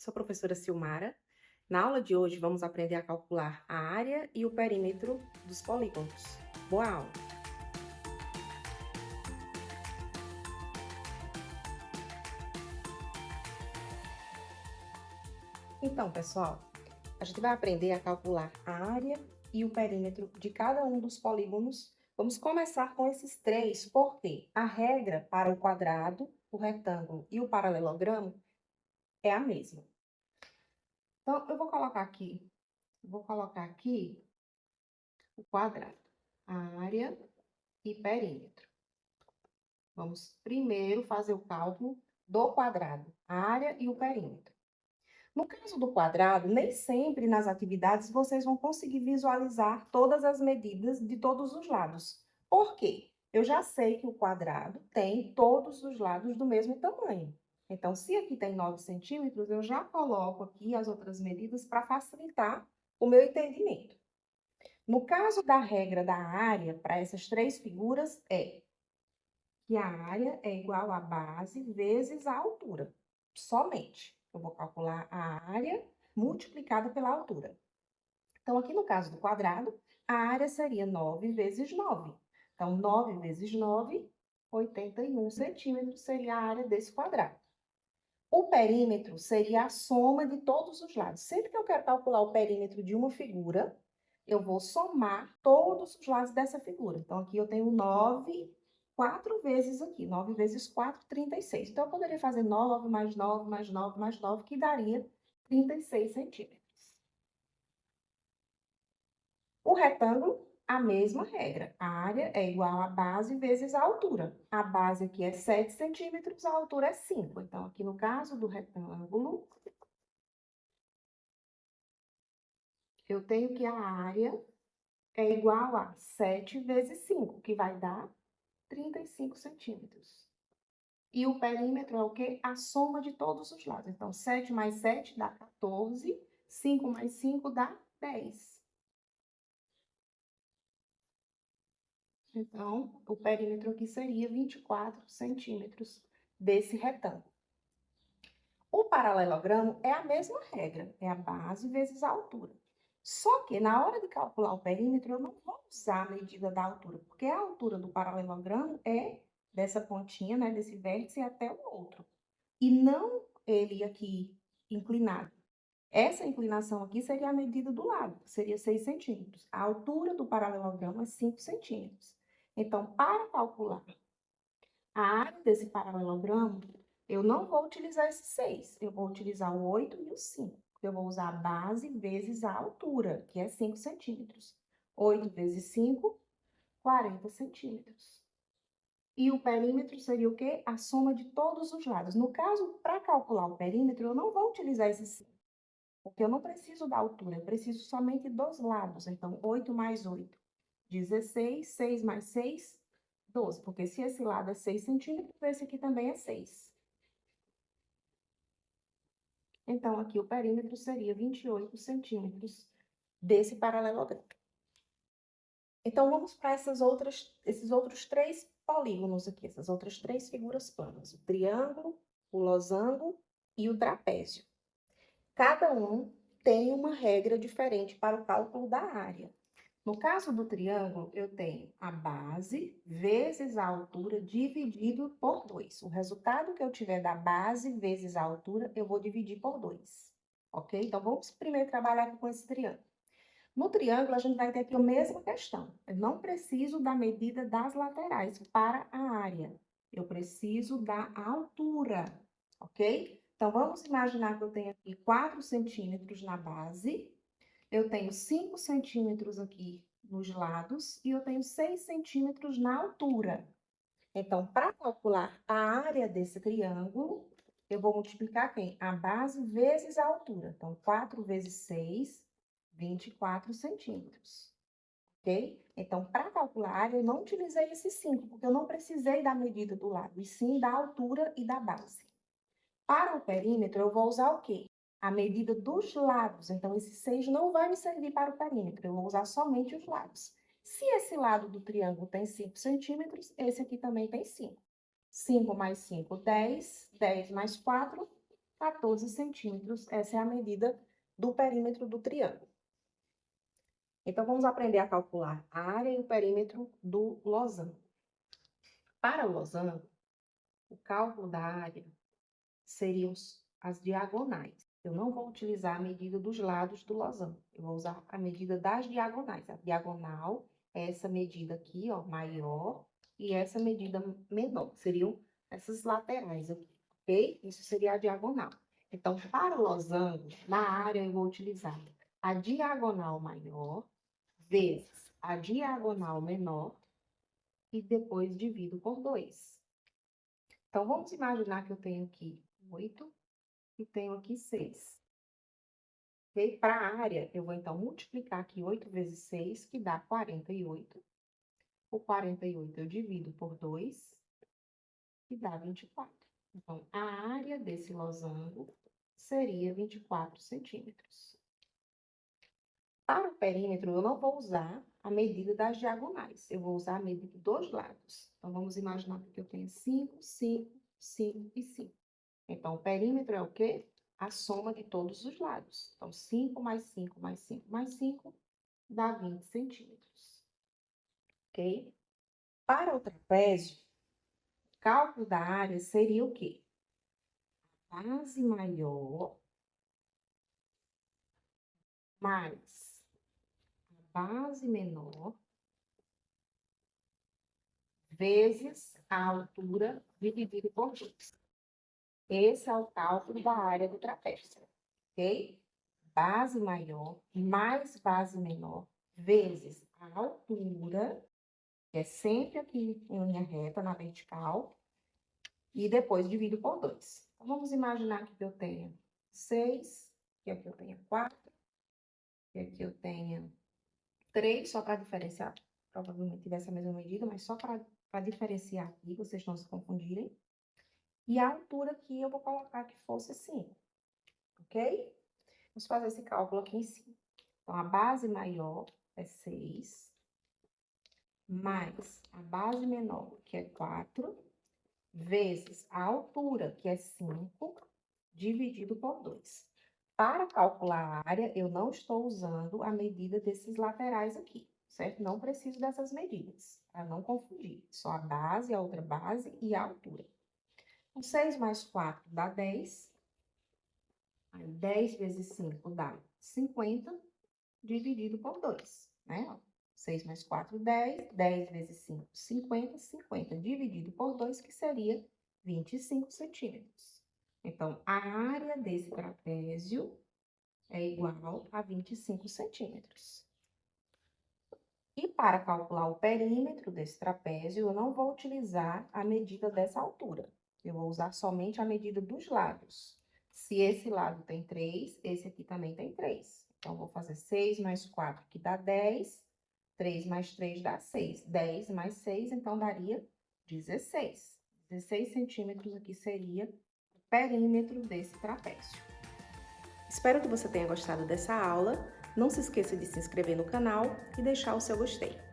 sou a professora Silmara. Na aula de hoje vamos aprender a calcular a área e o perímetro dos polígonos. Boa aula! Então, pessoal, a gente vai aprender a calcular a área e o perímetro de cada um dos polígonos. Vamos começar com esses três, porque a regra para o quadrado, o retângulo e o paralelogramo é a mesma. Então, eu vou colocar aqui o quadrado, a área e perímetro. Vamos primeiro fazer o cálculo do quadrado, a área e o perímetro. No caso do quadrado, nem sempre nas atividades vocês vão conseguir visualizar todas as medidas de todos os lados. Por quê? Eu já sei que o quadrado tem todos os lados do mesmo tamanho. Então, se aqui tem 9 centímetros, eu já coloco aqui as outras medidas para facilitar o meu entendimento. No caso da regra da área, para essas três figuras, é que a área é igual à base vezes a altura, somente. Eu vou calcular a área multiplicada pela altura. Então, aqui no caso do quadrado, a área seria 9 vezes 9. Então, 9 vezes 9, 81 centímetros seria a área desse quadrado. O perímetro seria a soma de todos os lados. Sempre que eu quero calcular o perímetro de uma figura, eu vou somar todos os lados dessa figura. Então, aqui eu tenho 9, 4 vezes aqui. 9 vezes 4, 36. Então, eu poderia fazer 9 mais 9 mais 9 mais 9, que daria 36 centímetros. O retângulo, a mesma regra. A área é igual à base vezes a altura. A base aqui é 7 centímetros, a altura é 5. Então, aqui no caso do retângulo, eu tenho que a área é igual a 7 vezes 5, que vai dar 35 centímetros. E o perímetro é o quê? A soma de todos os lados. Então, 7 mais 7 dá 14, 5 mais 5 dá 10. Então, o perímetro aqui seria 24 centímetros desse retângulo. O paralelogramo é a mesma regra, é a base vezes a altura. Só que na hora de calcular o perímetro, eu não vou usar a medida da altura, porque a altura do paralelogramo é dessa pontinha, né, desse vértice até o outro. E não ele aqui inclinado. Essa inclinação aqui seria a medida do lado, que seria 6 centímetros. A altura do paralelogramo é 5 centímetros. Então, para calcular a área desse paralelogramo, eu não vou utilizar esse 6, eu vou utilizar o 8 e o 5. Eu vou usar a base vezes a altura, que é 5 centímetros. 8 vezes 5, 40 centímetros. E o perímetro seria o quê? A soma de todos os lados. No caso, para calcular o perímetro, eu não vou utilizar esse 5, porque eu não preciso da altura, eu preciso somente dos lados. Então, 8 mais 8, 16, 6 mais 6, 12, porque se esse lado é 6 centímetros, esse aqui também é 6. Então, aqui o perímetro seria 28 centímetros desse paralelogramo. Então, vamos para esses outros três polígonos aqui, essas outras três figuras planas: o triângulo, o losango e o trapézio. Cada um tem uma regra diferente para o cálculo da área. No caso do triângulo, eu tenho a base vezes a altura dividido por 2. O resultado que eu tiver da base vezes a altura, eu vou dividir por 2. Ok? Então, vamos primeiro trabalhar aqui com esse triângulo. No triângulo, a gente vai ter aqui a mesma questão. Eu não preciso da medida das laterais para a área. Eu preciso da altura, ok? Então, vamos imaginar que eu tenho aqui 4 centímetros na base, eu tenho 5 centímetros aqui nos lados e eu tenho 6 centímetros na altura. Então, para calcular a área desse triângulo, eu vou multiplicar quem? A base vezes a altura. Então, 4 vezes 6, 24 centímetros. Ok? Então, para calcular a área, eu não utilizei esse 5, porque eu não precisei da medida do lado, e sim da altura e da base. Para o perímetro, eu vou usar o quê? A medida dos lados. Então, esse 6 não vai me servir para o perímetro, eu vou usar somente os lados. Se esse lado do triângulo tem 5 centímetros, esse aqui também tem 5. 5 mais 5, 10. 10 mais 4, 14 centímetros. Essa é a medida do perímetro do triângulo. Então, vamos aprender a calcular a área e o perímetro do losango. Para o losango, o cálculo da área seriam as diagonais. Eu não vou utilizar a medida dos lados do losango. Eu vou usar a medida das diagonais. A diagonal é essa medida aqui, ó, maior, e essa medida menor. Seriam essas laterais aqui, ok? Isso seria a diagonal. Então, para o losango, na área eu vou utilizar a diagonal maior vezes a diagonal menor e depois divido por 2. Então, vamos imaginar que eu tenho aqui 8 e tenho aqui 6. Okay? Para a área, eu vou então multiplicar aqui 8 vezes 6, que dá 48. O 48 eu divido por 2, que dá 24. Então, a área desse losango seria 24 centímetros. Para o perímetro, eu não vou usar a medida das diagonais. Eu vou usar a medida dos lados. Então, vamos imaginar que eu tenho 5, 5, 5 e 5. Então, o perímetro é o quê? A soma de todos os lados. Então, 5 mais 5 mais 5 mais 5 dá 20 centímetros. Ok? Para o trapézio, o cálculo da área seria o quê? A base maior mais a base menor vezes a altura dividido por 2. Esse é o cálculo da área do trapézio, ok? Base maior mais base menor vezes a altura, que é sempre aqui em linha reta, na vertical, e depois divido por 2. Então, vamos imaginar que eu tenha 6, que aqui eu tenha 4, que aqui eu tenha 3, só para diferenciar. Provavelmente tivesse a mesma medida, mas só para diferenciar aqui, vocês não se confundirem. E a altura aqui eu vou colocar que fosse 5, ok? Vamos fazer esse cálculo aqui em cima. Então, a base maior é 6, mais a base menor, que é 4, vezes a altura, que é 5, dividido por 2. Para calcular a área, eu não estou usando a medida desses laterais aqui, certo? Não preciso dessas medidas, para não confundir. Só a base, a outra base e a altura. Então, 6 mais 4 dá 10. Aí, 10 vezes 5 dá 50, dividido por 2, né? 6 mais 4, 10. 10 vezes 5, 50. 50 dividido por 2, que seria 25 centímetros. Então, a área desse trapézio é igual a 25 centímetros. E para calcular o perímetro desse trapézio, eu não vou utilizar a medida dessa altura. Eu vou usar somente a medida dos lados. Se esse lado tem 3, esse aqui também tem 3. Então, vou fazer 6 mais 4, que dá 10. 3 mais 3 dá 6. 10 mais 6, então, daria 16. 16 centímetros aqui seria o perímetro desse trapézio. Espero que você tenha gostado dessa aula. Não se esqueça de se inscrever no canal e deixar o seu gostei.